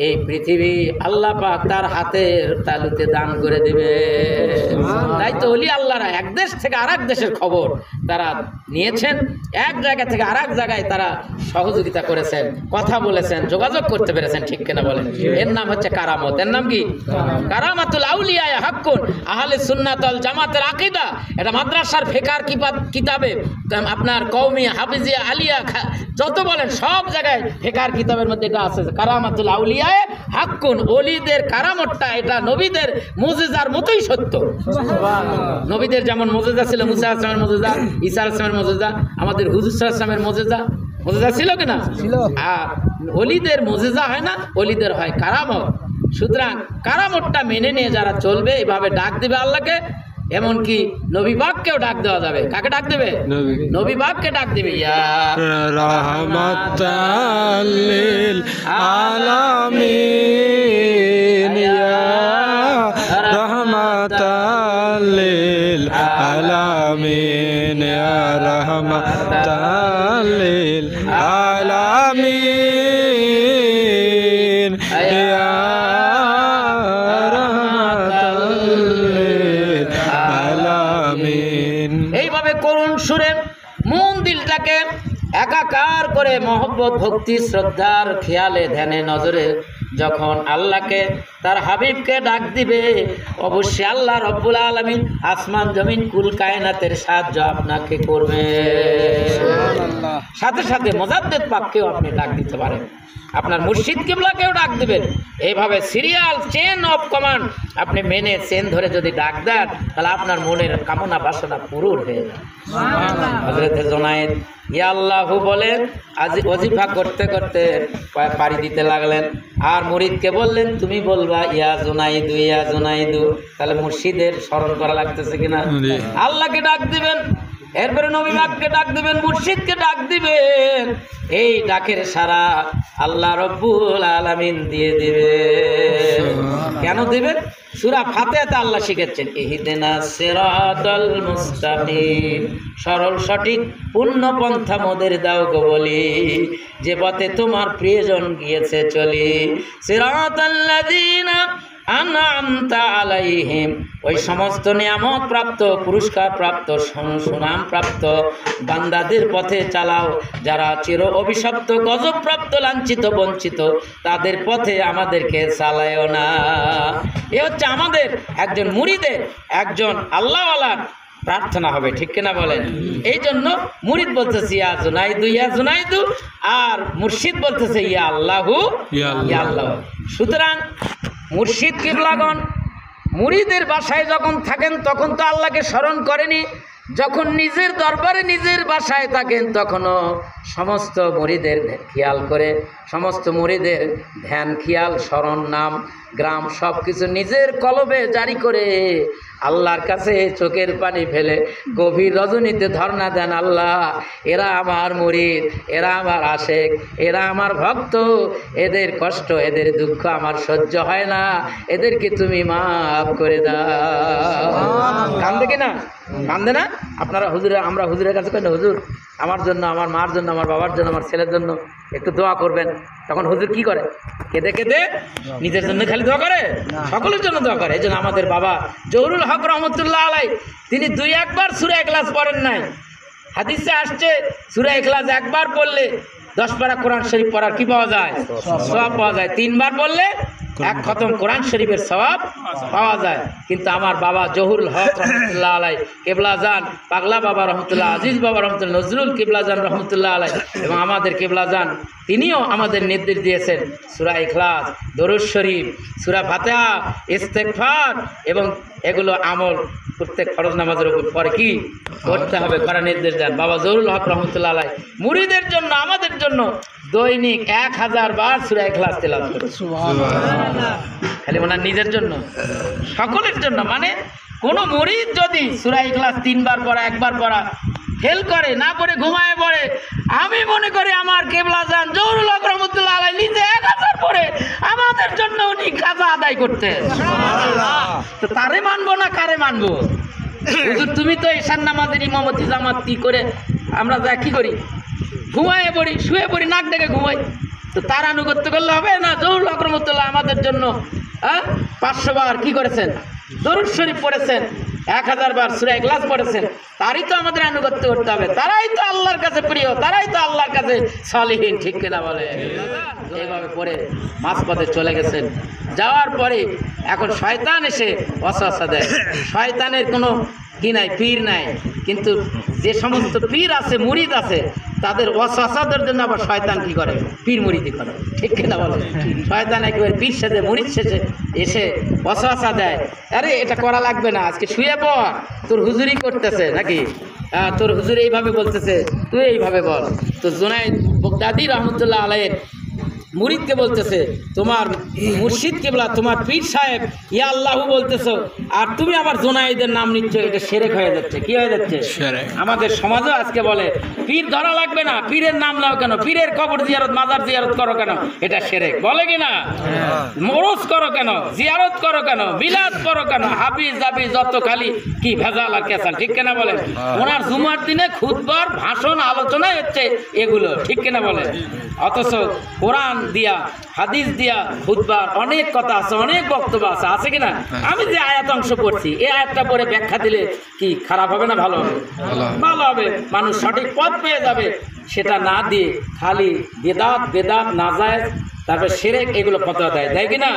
এই পৃথিবী আল্লাহ পাক তার হাতের তালুতে দান করে দেবে। তাই তো ওলি আল্লাহরা এক দেশ থেকে আরেক দেশের খবর তারা নিয়েছেন, এক জায়গা থেকে আরেক জায়গায় তারা সহযোগিতা করেছেন, কথা বলেছেন, যোগাযোগ করতে পেরেছেন, ঠিক কিনা বলেন? এর নাম হচ্ছে কারামত। এর নাম কি? কারামাতুল আউলিয়া হাক্কুন, আহলে সুন্নাত ওয়াল জামাতের আকীদা। এটা মাদ্রাসার ফিকার কিতাবে আপনার কওমি হাফিজিয়া আলিয়া যত বলেন সব জায়গায় ফিকার কিতাবের মধ্যে এটা আছে, কারামাতুল আউলিয়া হাক্কুন। ওলিদের কারামতটা এটা নবীদের মুজিজার মতোই সত্য। নবীদের যেমন মুজিজা ছিল, মুসা আলাইহিস সালামের মুজিজা, ঈসা আলাইহিস সালামের মুজিজা, আমাদের হুজুর সাল্লাল্লাহু আলাইহি ওয়াসাল্লামের মুজিজা ছিল কিনা? আর ওলিদের মুজিজা হয় না, ওলিদের হয় কারামত। সুতরাং কারামতটা মেনে নিয়ে যারা চলবে, এভাবে ডাক দিবে আল্লাহকে, এমনকি নবী পাককেও ডাক দেওয়া যাবে। কাকে ডাক দেবে? নবী পাককে ডাক দিবে, ইয়া রাহমাতাল লিল আলামিন, ইয়া রাহমাতাল লিল আলামিন, ইয়া রাহমাতাল লিল আলামিন, ইয়া এইভাবে করুণ সুরে মন দিলটাকে একাকার করে মহব্বত ভক্তি শ্রদ্ধার খেয়ালে ধ্যানে নজরে যখন আল্লাহকে তার হাবিবকে ডাক দিবে, অবশ্যই আল্লাহ রব্বুল আলামিন আসমান জমিন কুল কায়নাতের সাহায্য আপনাকে করবে। সাথে সাথে মুজাদ্দিদ পাককেও আপনি ডাক দিতে পারেন, আপনার মুর্শিদ কিবলাকেও ডাক দিবেন। এইভাবে সিরিয়াল চেন অফ কমান্ড আপনি মেনে চেন ধরে যদি ডাক দেন, তাহলে আপনার মনের কামনা বাসনা পূরণ হয়ে যায়। হযরত জুনায়েদ ইয়া আল্লাহু বলেন, আজ ওজিফা করতে করতে পাড়ি দিতে লাগলেন, আর মুরিদকে বললেন তুমি বলবা ইয়া জুনাইদু ইয়া জুনাইদু। তাহলে মুর্শিদের স্মরণ করা লাগতেছে কিনা? আল্লাহকে ডাক দিবেন, এরপরে নবী পাককে ডাক দিবেন, মুর্শিদকে ডাক দিবেন। এই ডাকের সারা আল্লাহ রব্বুল আলামিন দিয়ে দিবে। কেন দিবেন? সূরা ফাতিহাতে আল্লাহ শিখাচ্ছেন, ইহদিনাস সিরাতাল মুস্তাকিম, সরল সঠিক পূর্ণ পন্থা মোদের দাও গো বলি, যে পথে তোমার প্রিয়জন গিয়েছে চলি। সিরাতাল্লাযীনা আনআমতা আলাইহিম, ওই সমস্ত নিয়ামত প্রাপ্ত, পুরস্কার প্রাপ্ত, সুনাম প্রাপ্ত বান্দাদের পথে চালাও, যারা চির অভিশপ্ত, গজব প্রাপ্ত, লাঞ্ছিত, বঞ্চিত, তাদের পথে আমাদেরকে চালায়ও না। এ হচ্ছে আমাদের একজন মুরিদের, একজন আল্লাহওয়ালার প্রার্থনা হবে, ঠিক কিনা বলেন? এই জন্য মুরিদ বলতেছে ইয়া জুনাইদু ইয়া জুনাইদু, আর মুর্শিদ বলতেছে ইয়া আল্লাহু ইয়া আল্লাহ। সুতরাং মুর্শিদ কিবলাগণ মুরিদের বাসায় যখন থাকেন তখন তো আল্লাহকে স্মরণ করেনি, যখন নিজের দরবারে নিজের বাসায় থাকেন তখনও সমস্ত মুরিদের খেয়াল করে, সমস্ত মুরিদের ধ্যান খেয়াল স্মরণ নাম গ্রাম সব কিছু নিজের কলবে জারি করে আল্লাহর কাছে চোখের পানি ফেলে গভীর রজনীতে ধর্ণা দেন, আল্লাহ এরা আমার মুরিদ, এরা আমার আশেক, এরা আমার ভক্ত, এদের কষ্ট এদের দুঃখ আমার সহ্য হয় না, এদেরকে তুমি মাফ করে দাও। কান্দে কিনা? কান্দে না? আপনারা হুজুরে, আমরা হুজুরের কাছে কেন, হুজুর আমার জন্য, আমার মার জন্য, আমার বাবার জন্য, আমার ছেলের জন্য একটু দোয়া করবেন। তখন হুজুর কি করে? কেঁদে কেঁদে নিজের জন্য খালি দোয়া করে? সকলের জন্য দোয়া করে। এই জন্য আমাদের বাবা জহুরুল হক রহমতুল্লাহ আলাই তিনি 2-1 সূরা ইখলাস পড়েন নাই। হাদিসে আসছে সূরা ইখলাস একবার পড়লে 10 পারা কোরআন শরীফ পড়ার কি পাওয়া যায়? সওয়াব পাওয়া যায়। 3 বার পড়লে 1 খতম কোরআন শরীফের সওয়াব পাওয়া যায়। কিন্তু আমার বাবা জহুরুল হক রহমতুল্লাহ আলাই কেবলাজান, পাগলা বাবা রহমতুল্লাহ, আজিজ বাবা রহমতুল্লাহ, নজরুল কেবলাজান রহমতুল্লাহ আলাই এবং আমাদের কেবলাজান তিনিও আমাদের নির্দেশ দিয়েছেন সূরা ইখলাস, দরুদ শরীফ, সূরা ফাতিহা, ইস্তেগফার এবং এগুলো আমল প্রত্যেক ফরজ নামাজের উপর পরে কি করতে হবে করার নির্দেশ দেন বাবা জহুরুল হক রহমতুল্লাহ আলাই। মুরিদের জন্য, আমাদের জন্য দৈনিক 1000 বার সূরা ইখলাস তেলাওয়াত করে, খালি ওনার নিজের জন্য, সকলের জন্য, মানে কোনো মুরিদ যদি সূরা ইখলাস 3 বার পড়া, 1 বার পড়া ফেল করে, না পড়ে ঘুমায় পড়ে, আমি মনে করি আমার কেবলা জান জহুরুল হক রহমতুল্লাহ আলাইহি নিজে 1000 পড়ে আমাদের জন্য উনি কাজা আদায় করতে, তো তারে মানবো না কারে মানবো? হুজুর তুমি তো ঈশান নামাজের ইমামতি জামাতি করে আমরা যা কি করি, ঘুমায় পড়ি, শুয়ে পড়ি, নাক ডেকে ঘুমাই, তো তার আনুগত্য করলে হবে না? জহুরুল হক রহমতুল্লাহ আমাদের জন্য 500 বার কি করেছেন, দরুদ শরীফ পড়েছেন, 1000 বার সূরা ইখলাস পড়েছেন, তারই তো আমাদের আনুগত্য করতে হবে, তারাই তো আল্লাহর কাছে প্রিয়, তারাই তো আল্লাহর কাছে সলিহিন, ঠিক কিনা বলে? এইভাবে পরে মাঝপথে চলে গেছেন। যাওয়ার পরে এখন শয়তান এসে ওয়াসওয়াসা দেয়। শয়তানের কোনো কি নাই, পীর নাই, কিন্তু যে সমস্ত পীর আছে, মুরিদ আছে, তাদের ওয়াসওয়াসাদের জন্য আবার শয়তান কি করে, পীর মুরিদি করে, ঠিক কিনা বলে? শয়তান একেবারে পীর সাথে মুরিদ শেষে এসে ওয়াসওয়াসা দেয়, আরে এটা করা লাগবে না, আজকে শুয়ে পড়, তোর হুজুরি করতেছে নাকি, তোর হুজুর এইভাবে বলতেছে, তুই এইভাবে বল। তো জুনায়েদ বাগদাদী রহমতুল্লাহ আলাইহির মুরিদকে বলতেছে, তোমার মুর্শিদ কিবলা, তোমার পীর সাহেব ইয়া আল্লাহু বলতেছো, আর তুমি আবার জুনায়েদের নাম নিচ্ছ, এটা শিরক হয়ে যাচ্ছে। কি হয়ে যাচ্ছে? শিরক। আমাদের সমাজও আজকে বলে পীর ধরা লাগবে না, পীরের নাম নাও কেন, পীরের কবর জিয়ারত, মাজার জিয়ারত করো কেন, এটা শিরক, বলে কি না? মরজ করো কেন, জিয়ারত করো কেন, বিলাদ করো কেন, হাবিজ জাবি যত খালি কি ভেজাল আর কেসাল, ঠিক কিনা বলেন? ওনার জুমার দিনে খুতবার, ভাষণ, আলোচনাই হচ্ছে এগুলো, ঠিক কিনা বলেন? অথচ কোরআন দিয়া, হাদিস দিয়া খুতবার অনেক কথা আছে, অনেক বক্তব্য আছে, আছে কিনা? আমি যে আয়াত অংশ পড়ছি, এই আয়াতটা পরে ব্যাখ্যা দিলে কি খারাপ হবে না ভালো হবে? ভালো হবে, মানুষ সঠিক পথ পেয়ে যাবে। সেটা না দিয়ে খালি বেদাত বেদাত নাজায়েজ, তারপর শিরক, এগুলো ফতোয়া দেয়, দেয় কিনা?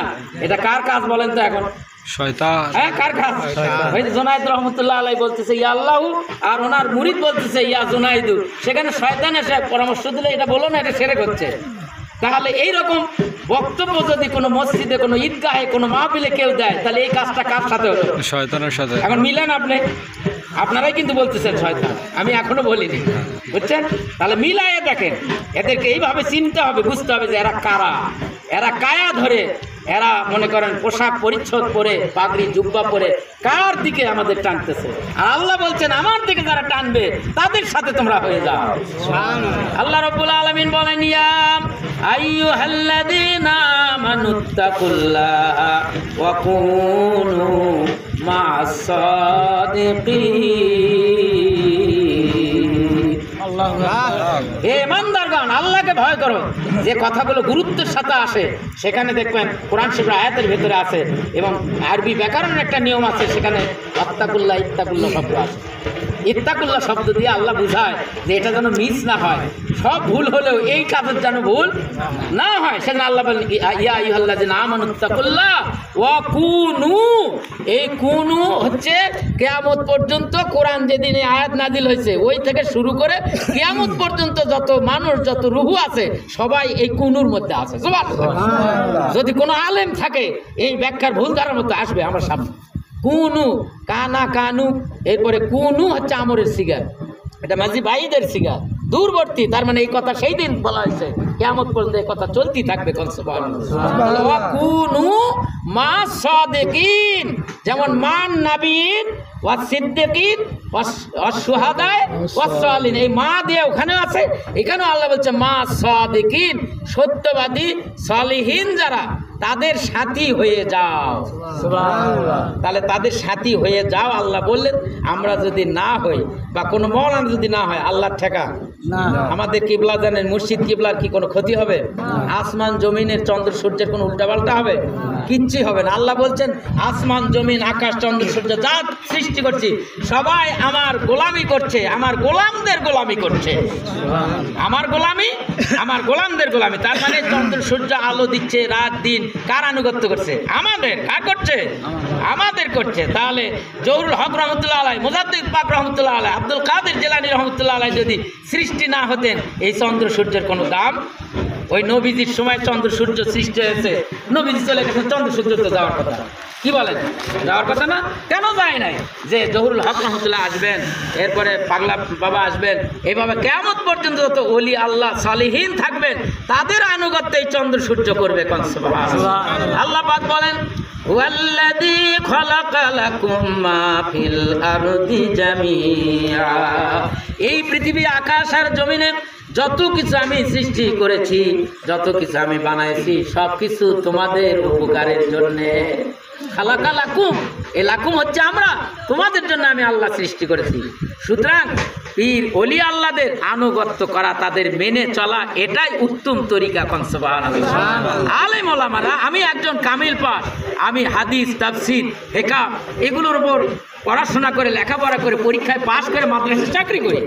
এটা কার কাজ বলেন তো এখন? শয়তান। হ্যাঁ, কার কাজ? ওই জুনায়েদ রহমতুল্লাহ আলাইহি বলতেছে ইয়া আল্লাহু, আর ওনার মুরিদ বলতেছে ইয়া জুনায়েদু, সেখানে শয়তান এসে পরামর্শ দিলে এটা বলো না, এটা শিরক হচ্ছে। তাহলে এইরকম বক্তব্য যদি কোনো মসজিদে, কোনো ঈদগাহে, কোনো মাহফিলে কেউ দেয়, তাহলে এই কাজটা কার সাথে হলো? শয়তানের সাথে। এখন মিলেন আপনি, আপনারাই কিন্তু বলতেছেন শয়তান, আমি এখনো বলিনি, বুঝছেন? তাহলে মিলায়ে দেখেন, এদেরকে এইভাবে চিনতে হবে, বুঝতে হবে যে এরা কারা, এরা কায়া ধরে, এরা মনে করেন পোশাক পরিচ্ছদ পরে, পাগড়ি জুব্বা পরে কার দিকে আমাদের টানতেছে। আর আল্লাহ বলছেন আমার দিকে যারা টানবে তাদের সাথে তোমরা হয়ে যাও। আল্লাহ রাব্বুল আলামিন বলেন, ইয়া আইয়ুহাল্লাযীনা আমানুত্তাকুল্লাহা ওয়া কুনু মা'আস সাদিকিন। হে ইমানদারগণ, আল্লাহকে ভয় করো। যে কথাগুলো গুরুত্বের সাথে আসে সেখানে দেখবেন কোরআন শরীফের আয়াতের ভেতরে আছে, এবং আরবি ব্যাকরণের একটা নিয়ম আছে, সেখানে আত্তাকুল্লাহ, ইত্তাকুল্লাহ শব্দ আছে। ইত্তাকুল্লাহ শব্দ দিয়ে আল্লাহ বুঝায় যে এটা যেন মিস না হয়, সব ভুল হলেও এই কাজের যেন ভুল না হয়। সেজন্য আল্লাহ বলেন, ইয়া আইয়ুহাল্লাযীনা আমানুত্তাকুল্লাহ ওয়া কুনু। এই কুনু হচ্ছে কিয়ামত পর্যন্ত, কোরআন যেদিন এই আয়াত নাজিল হয়েছে ওই থেকে শুরু করে কিয়ামত পর্যন্ত যত মানুষ, যত রুহু আছে, সবাই এই কুনুর মধ্যে আছে। সুবহানাল্লাহ। যদি কোনো আলেম থাকে এই ব্যাখ্যার ভুল ধারার মধ্যে আসবে আমার সামনে। কুনু, কানা কানু, এরপরে কুনু হচ্ছে আমরের সিগা, এটা মাঝি ভাইদের সিগা, দূরবর্তী, তার মানে এই কথা সেই দিন বলা হয়েছে, কিয়ামত পর্যন্ত এই কথা চলতেই থাকবে। সুবহানাল্লাহ। কুনু মা সাদিকিন, যেমন মান নাবিয়িন ওয়া সিদ্দিকিন ওয়া শুহাদা ওয়া সালিহিন, এই মা দিয়ে ওখানে আছে, এখানেও আল্লাহ বলছে মা সাদিকিন, সত্যবাদী সালিহিন যারা, তাদের সাথী হয়ে যাও। সুবহানাল্লাহ। তাহলে তাদের সাথী হয়ে যাও আল্লাহ বললেন। আমরা যদি না হই, বা কোনো মওলানা যদি না হয়, আল্লাহর ঠেকা না। আমাদের কিবলা জানেন, মুর্শিদ কিবলার কি কোনো ক্ষতি হবে? আসমান জমিনের চন্দ্র সূর্যের কোনো উল্টাপাল্টা হবে? কিচ্ছুই হবে না। আল্লাহ বলছেন আসমান জমিন আকাশ চন্দ্র সূর্য যা সৃষ্টি করছি সবাই আমার গোলামি করছে, আমার গোলামদের গোলামি করছে। আমার গোলামি, আমার গোলামদের গোলামি, তার মানে চন্দ্র সূর্য আলো দিচ্ছে রাত দিন, কার আনুগত্য করছে? আমাদের। কার করছে? আমাদের করছে। তাহলে জহুরুল হক রহমতুল্লাহ আলাইহি, মুজাদ্দিদ পাক রহমতুল্লাহ আলাইহি, আব্দুল কাদের জিলানী রহমতুল্লাহ আলাইহি যদি সৃষ্টি না হতেন, এই চন্দ্র সূর্যের কোনো দাম? ওই নবীজির সময় চন্দ্র সূর্য সৃষ্টি হয়েছে, নবীজি চলে গেছে, চন্দ্র সূর্য তো যাওয়ার কথা, কি বলেন? যাওয়ার কথা না? কেন যায় নাই? যে জহুরুল হক রহমতুল্লাহ আসবেন, এরপরে পাগলা বাবা আসবেন, এইভাবে কিয়ামত পর্যন্ত যত ওলি আল্লাহ সালিহিন থাকবেন, তাদের আনুগত্যে এই চন্দ্র সূর্য করবে। আল্লাহ পাক বলেন, ওয়াল্লাযী খালাকা লাকুম মা ফিল আরদি জামিআ, এই পৃথিবী আকাশ আর জমিনে যত কিছু আমি সৃষ্টি করেছি, যত কিছু আমি বানাইছি, সব কিছু তোমাদের উপকারের জন্যে। খালাকা লাকুম, এ লাকুম হচ্ছে আমরা, তোমাদের জন্য আমি আল্লাহ সৃষ্টি করেছি। সুতরাং পীর ওলি আল্লাহদের আনুগত্য করা, তাদের মেনে চলা, এটাই উত্তম তরিকা। সুবহানাল্লাহ। আলেম ওলামারা, আমি একজন কামিল পাস, আমি হাদিস, তাফসীর, হেকাম এগুলোর উপর পড়াশোনা করে, লেখাপড়া করে, পরীক্ষায় পাশ করে মাদ্রাসায় চাকরি করি,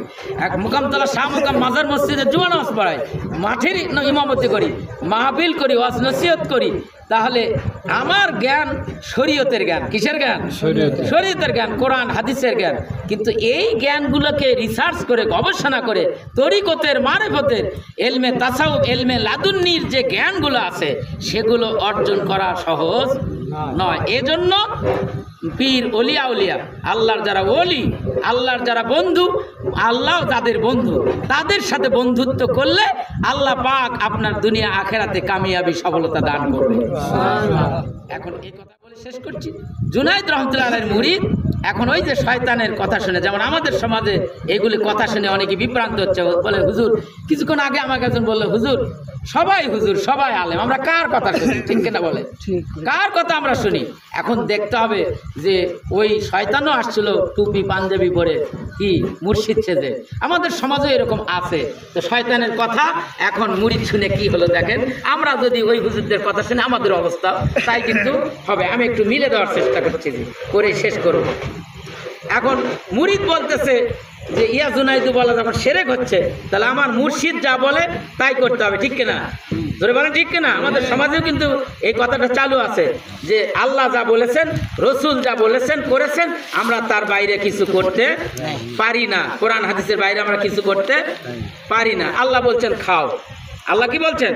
এক মোকামতলা শাহ মোকাম মাজার মসজিদে জুমা নামাজ পড়াই, মাঠের ইমামতি করি, মাহফিল করি, ওয়াজ নসিহত করি, তাহলে আমার জ্ঞান শরীয়তের জ্ঞান। কিসের জ্ঞান? শরীয়তের জ্ঞান, কোরআন হাদিসের জ্ঞান। কিন্তু এই জ্ঞানগুলোকে রিসার্চ করে, গবেষণা করে, তরিকতের, মারিফতের, এলমে তাসাউফ, এলমে লাদুন্নির যে জ্ঞানগুলো আছে সেগুলো অর্জন করা সহজ নয়। এজন্য পীর ওলিয়া উলিয়া, আল্লাহর যারা ওলি, আল্লাহর যারা বন্ধু, আল্লাহ যাদের বন্ধু, তাদের সাথে বন্ধুত্ব করলে আল্লাহ পাক আপনার দুনিয়া আখেরাতে কামিয়াবি সফলতা দান করবে। এখন এই কথা বলে শেষ করছি। জুনাইদ রহমতুল্লাহ আলাইহির মুরিদ এখন ওই যে শয়তানের কথা শুনে, যেমন আমাদের সমাজে এগুলি কথা শুনে অনেকে বিভ্রান্ত হচ্ছে, বলে হুজুর, কিছুক্ষণ আগে আমাকে একজন বললো, হুজুর সবাই আলেম, আমরা কার কথা শুনি? ঠিক কিনা বলে? কার কথা আমরা শুনি? এখন দেখতে হবে যে ওই শয়তানও আসছিল টুপি পাঞ্জাবি পরে, কি মুর্শিদ সেজে, আমাদের সমাজে এরকম আছে। তো শয়তানের কথা এখন মুরিদ শুনে কি হলো দেখেন। আমরা যদি ওই হুজুরদের কথা শুনে আমাদের অবস্থা তাই কিন্তু হবে। আমি একটু মিলে দেওয়ার চেষ্টা করছি, করে শেষ করব। এখন মুরিদ বলতেছে যে ইয়া জুনাইদু বলা যখন শিরক হচ্ছে, তাহলে আমার মুর্শিদ যা বলে তাই করতে হবে। ঠিক কিনা? ধরে বলেন ঠিক কিনা? আমাদের সমাজেও কিন্তু এই কথাটা চালু আছে যে আল্লাহ যা বলেছেন, রসুল যা বলেছেন করেছেন, আমরা তার বাইরে কিছু করতে পারি না। কোরআন হাদিসের বাইরে আমরা কিছু করতে পারি না। আল্লাহ বলছেন খাও, আল্লাহ কি বলছেন?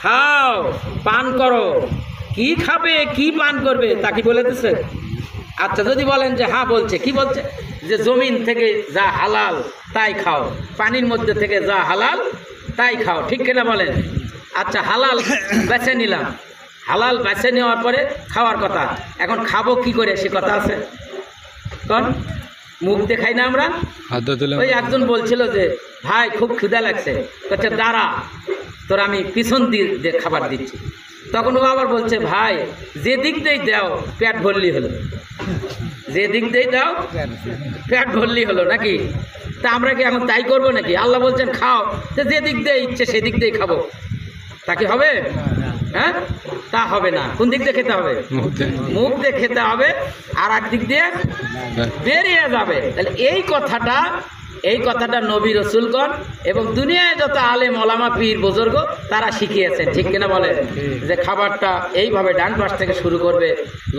খাও, পান করো। কি খাবে, কি পান করবে তা কি বলে দিচ্ছে? আচ্ছা, যদি বলেন যে হ্যাঁ বলছে, কি বলছে? যে জমিন থেকে যা হালাল তাই খাও, পানির মধ্যে থেকে যা হালাল তাই খাও। ঠিক কিনা বলেন? আচ্ছা, হালাল বেছে নিলাম, হালাল বেছে নেওয়ার পরে খাওয়ার কথা। এখন খাবো কি করে সে কথা আছে? কোন মুখ দেখাই না আমরা? ওই একজন বলছিল যে ভাই খুব ক্ষুধা লাগছে, বলছে দাঁড়া তোর আমি পিছন দিয়ে খাবার দিচ্ছি। তখন ও আবার বলছে ভাই যে দিক দিয়ে দাও পেট ভরলি হলো, যে দিক দিয়ে দাও পেট ভরলি হলো নাকি? তা আমরা কি এখন তাই করবো নাকি? আল্লাহ বলছেন খাও, তো যে দিক দিয়ে ইচ্ছে সেদিক দিয়ে খাবো, তা কি হবে? হ্যাঁ, তা হবে না। কোন দিক দিয়ে খেতে হবে? মুখ দিয়ে খেতে হবে, আর এক দিক দিয়ে বেরিয়ে যাবে। তাহলে এই কথাটা নবী রসুলগণ এবং দুনিয়ায় যত আলেম ওলামা পীর বুজুর্গ তারা শিখিয়েছেন। ঠিক কিনা বলেন? যে খাবারটা এইভাবে ডান পাশ থেকে শুরু করবে,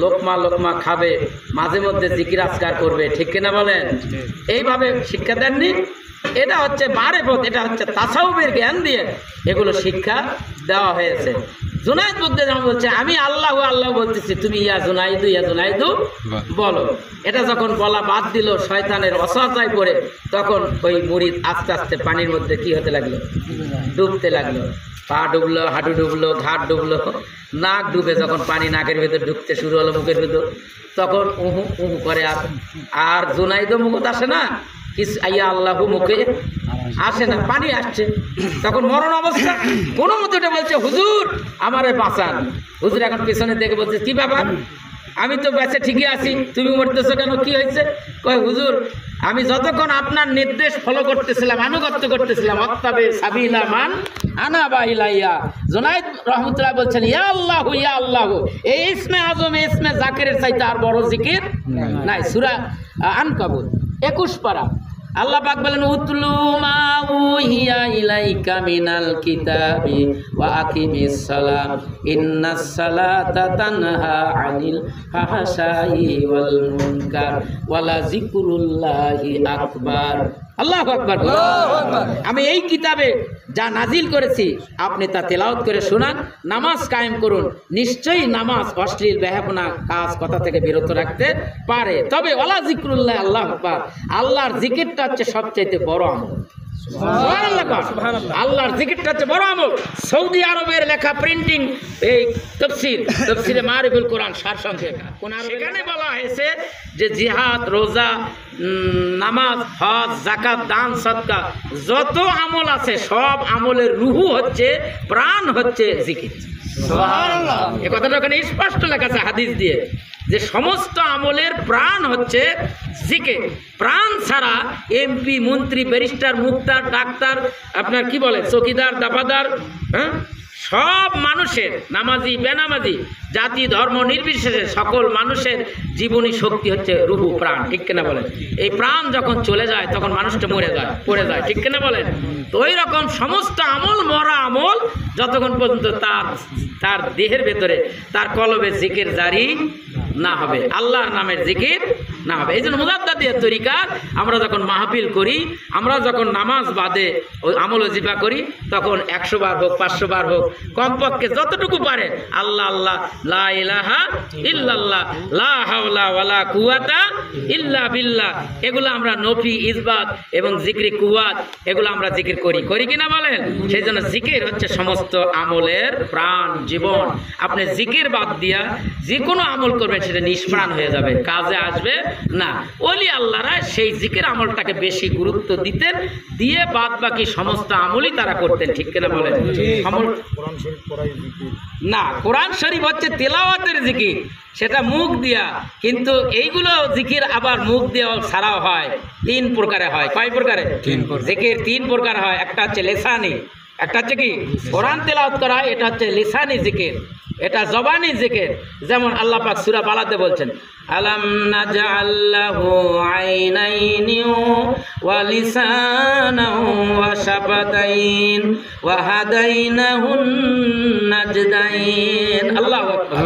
লোকমা লোকমা খাবে, মাঝে মধ্যে জিকির আজকার করবে। ঠিক কিনা বলেন? এইভাবে শিক্ষা দেননি। এটা হচ্ছে মারেফত, এটা হচ্ছে তাসাউফের জ্ঞান দিয়ে এগুলো শিক্ষা দেওয়া হয়েছে। জুনাইদ বুদ্ধে যেমন বলছে আমি আল্লাহ আল্লাহ বলতেছি, তুমি ইয়া জুনাইদু বলো। এটা যখন বলা বাদ দিল, শয়তানের অসহায় পড়ে, তখন ওই মুরিদ আস্তে আস্তে পানির মধ্যে কি হতে লাগলো? ডুবতে লাগলো। পা ডুবলো, হাঁটু ডুবলো, ঘাট ডুবলো, নাক ডুবে যখন পানি নাকের ভেতর ঢুকতে শুরু হলো, মুখের ভেতর, তখন উহু উহু করে। আর জুনাইদও মুখত আসে না, কিছু আইয়া আল্লাহু মুখে আসে না, পানি আসছে। তখন মরণ অবস্থা, কোনো মতো বলছে হুজুর আমারে বাঁচান। হুজুর এখন পেছনে দেখে বলছে কি ব্যাপার? আমি তো বেঁচে ঠিকই আছি, তুমি মরতেছো কেন? কি হয়েছে? কয় হুজুর আমি যতক্ষণ আপনার নির্দেশ ফলো করতেছিলাম, আনুগত্য করতেছিলাম, অত্তাবে সাবিলা মান আনাবা ইলাইয়া। জুনাইদ রহমতুল্লাহ বলছেন ইয়া আল্লাহু, এই ইসমে আজম, এই ইসমে জাকিরের চাইতে আর বড় জিকির নাই। সূরা আনকাবুত 21 পারা। আল্লাহ পাক বলেন উতলু মা উহিয়া ইলাইকা মিনাল কিতাবি ওয়া আকিমিস সালাত ইন্নাস সালাতা তানহা আনিল ফাহশাই ওয়াল মুনকার ওয়ালা যিকরুল্লাহি আকবার। আল্লাহু আকবার। আমি এই কিতাবে যা নাজিল করেছি আপনি তা তেলাওয়াত করে শোনান, নামাজ কায়েম করুন। নিশ্চয়ই নামাজ অশ্লীল বেহাপনা কাজ কথা থেকে বিরত রাখতে পারে। তবে ওয়ালা যিকরুল্লাহ, আল্লাহু আকবার, আল্লাহর জিকিরটা হচ্ছে সবচেয়ে বড় আমল। সুবহানাল্লাহ কর। আল্লাহর জিকিরটা হচ্ছে বড় আমল। সৌদি আরবের লেখা প্রিন্টিং এই তফসিরে মারিফুল কোরআন সারসংক্ষেপ কোন সেখানে বলা হয়েছে যে জিহাদ, রোজা, নামাজ, হজ, যাকাত, দান, সদকা যত আমল আছে সব আমলের রুহু হচ্ছে, প্রাণ হচ্ছে জিকির। সুবহানাল্লাহ। এই কথাটা ওখানে স্পষ্ট লেখা আছে হাদিস দিয়ে যে সমস্ত আমলের প্রাণ হচ্ছে জিকির। প্রাণ ছাড়া এমপি, মন্ত্রী, ব্যারিস্টার, মুক্তার, ডাক্তার, আপনার কি বলে চৌকিদার, দাফাদার, হ্যাঁ, সব মানুষের, নামাজি বেনামাজি, জাতি ধর্ম নির্বিশেষে সকল মানুষের জীবনী শক্তি হচ্ছে রুহু, প্রাণ। ঠিক কিনা বলেন? এই প্রাণ যখন চলে যায় তখন মানুষটা মরে যায়, পড়ে যায়। ঠিক কিনা বলেন? তো ওই রকম সমস্ত আমল মরা আমল যতক্ষণ পর্যন্ত তার দেহের ভেতরে, তার কলবে জিকির জারি না হবে, আল্লাহর নামের জিকির না হবে। এই জন্য মুজাদ্দাদিয়ার তরিকা আমরা যখন মাহফিল করি, আমরা যখন নামাজ বাদে ওই আমল ওজিফা করি, তখন 100 বার হোক, 500 বার হোক, কমপক্ষে যতটুকু পারে আল্লাহ আল্লাহ, লা ইলাহা ইল্লাল্লাহ, লা হাওলা ওয়ালা কুওয়াতা ইল্লা বিল্লাহ, এগুলো আমরা নফি, ইসবাত এবং জিকরি কুওয়াত, এগুলো আমরা জিকির করি কিনা বলেন? সেই জন্য জিকির হচ্ছে সমস্ত আমলের প্রাণ, জীবন। আপনি জিকির বাদ দিয়া যে কোনো আমল করবেন সেটা নিষ্প্রাণ হয়ে যাবে, কাজে আসবে না। ওলি আল্লাহরা সেই জিকির আমলটাকে বেশি গুরুত্ব দিতেন, দিয়ে বাদ বাকি সমস্ত আমলই তারা করতেন। ঠিক কিনা বলেন? না, কোরআন শরীফ হচ্ছে তেলাওয়াতের জিকির, সেটা মুখ দিয়া, কিন্তু এইগুলো জিকির আবার মুখ দিয়েও ছাড়াও হয়। 3 প্রকারে হয়। কয় প্রকারে? জিকির 3 প্রকার হয়। একটা হচ্ছে লিসানি, একটা হচ্ছে কি কোরআন তেলাওয়াত করা হয়, এটা হচ্ছে লিসানি জিকির, এটা জবানি জিকির। যেমন আল্লাহ পাক সূরা বালাতে বলছেন, আলাম নাজআল লাহু আইনাইনি ওয়া লিসানাহু ওয়া শাফাতাইন ওয়া হাদাইনাহুন নাজদাইন। আল্লাহু আকবার।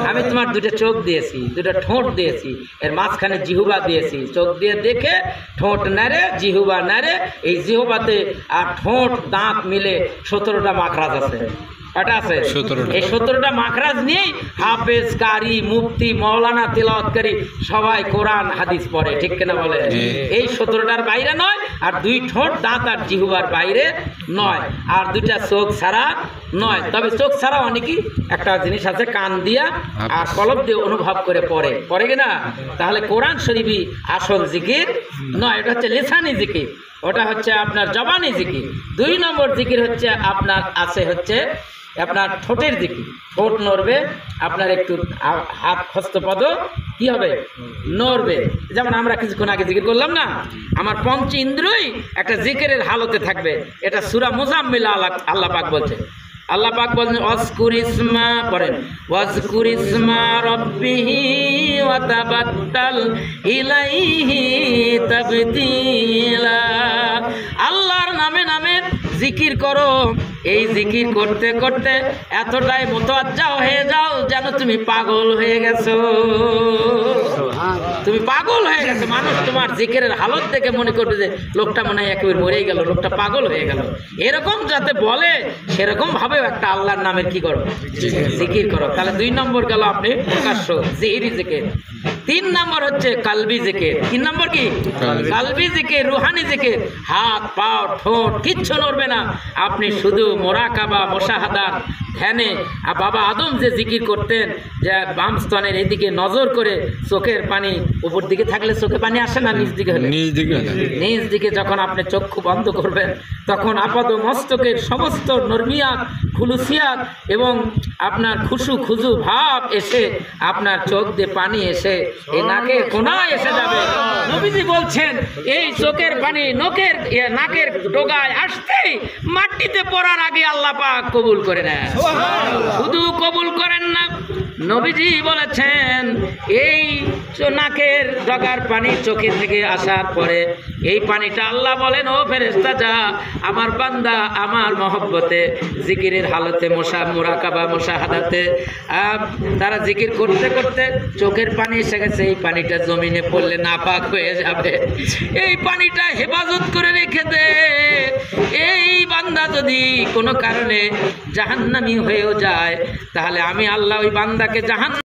আমি তোমার 2টা চোখ দিয়েছি, 2টা ঠোঁট দিয়েছি, এর মাঝখানে জিহ্বা দিয়েছি। চোখ দিয়ে দেখে ঠোঁট নাড়ে, জিহ্বা নাড়ে, এই জিহ্বাতে আর ঠোঁট দাঁত মিলে 17টা মাখরাজ আছে। কটা আছে? 17টা। এই 17টা মাখরাজ নিয়েই হাফেজ, কারি, মুফতি, মাওলানা, তেলাওয়াতকারী সবাই কোরআন হাদিস পড়ে। ঠিক কিনা বলে? এই 17টার বাইরে নয়, আর 2 ঠোঁট, দাঁত আর জিহ্বার বাইরে নয়, আর 2টা চোখ ছাড়া নয়। তবে চোখ ছাড়া অনেকই একটা জিনিস আছে, কান দিয়া আর কলব দিয়ে অনুভব করে পড়ে কিনা? তাহলে কোরআন শরীফই আসল জিকির নয়, এটা হচ্ছে লিসানি জিকির, ওটা হচ্ছে আপনার জবানি জিকির। 2 নম্বর জিকির হচ্ছে আপনার আছে হচ্ছে আপনার ঠোঁটের জিকির। ঠোঁট নড়বে, আপনার একটু হাত হস্তপদ কি হবে? নড়বে। যেমন আমরা কিছুক্ষণ আগে জিকির করলাম না, আমার 5 ইন্দ্রিয়ই একটা জিকিরের হালতে থাকবে। এটা সূরা মুজাম্মিল আল্লাহ পাক বলছে। আল্লাহ পাক বলেন, ওয়াজকুর ইসমা, পড়েন, ওয়াজকুর ইসমা রাব্বিহি ওয়া তাবাত্তাল ইলাইহি তাবতীলা। আল্লাহর নামে নামে জিকির করো। এই জিকির করতে করতে এতটাই মুতাওয়াজ্জা হয়ে যাও যেন তুমি পাগল হয়ে গেছো। তুমি পাগল হয়ে গেছো, মানুষ তোমার জিকিরের হালত দেখে মনে করবে যে লোকটা মনে হয় একেবারে মরেই গেল, লোকটা পাগল হয়ে গেল। এরকম যাতে বলে সেরকম ভাবেও একটা আল্লাহর নামের কি করো? জিকির করো। তাহলে 2 নম্বর গেল আপনি প্রকাশ্য জিহিরি জিকির। 3 নম্বর হচ্ছে কালবি জিকির। 3 নম্বর কি? কালবি জিকির, রুহানি জিকির। হাত, পা, ঠোঁট কিচ্ছু নড়বে না, আপনি শুধু মোরাকাবা, মুশাহাদাত, ধ্যানে। বাবা আদম যে জিকির করতেন, যে বাম স্তনের এদিকে নজর করে চোখের পানি উপর দিকে থাকলে চোখে পানি আসে না, নিচ দিকে হলে? নিচ দিকে যখন আপনি চক্ষু বন্ধ করবেন, তখন আপাদ মস্তকের সমস্ত নরমিয়াত, খুলুসিয়াত এবং আপনার খুজু ভাব এসে আপনার চোখ দিয়ে পানি এসে এই নাকের কোনায় এসে যাবে। নবীজি বলছেন, এই চোখের পানি নাকের ডোগায় আসতেই মাটিতে পড়ার আগে আল্লাহ পাক কবুল করে নেন। শুধু কবুল করেন না, নবীজি বলেছেন এই নাকের ডগার পানি চোখে থেকে আসার পরে এই পানিটা আল্লাহ বলেন, ও ফেরেশতা যা, আমার বান্দা আমার মহব্বতে জিকিরের হালতে মুরাকাবা মুশাহাদাতে তারা জিকির করতে করতে চোখের পানি এসে গেছে, এই পানিটা জমিনে পড়লে নাপাক হয়ে যাবে, এই পানিটা হেফাজত করে রেখে দে। এই বান্দা যদি কোনো কারণে জাহান্নামী হয়েও যায়, তাহলে আমি আল্লাহ ওই বান্দাকে জাহান্নাম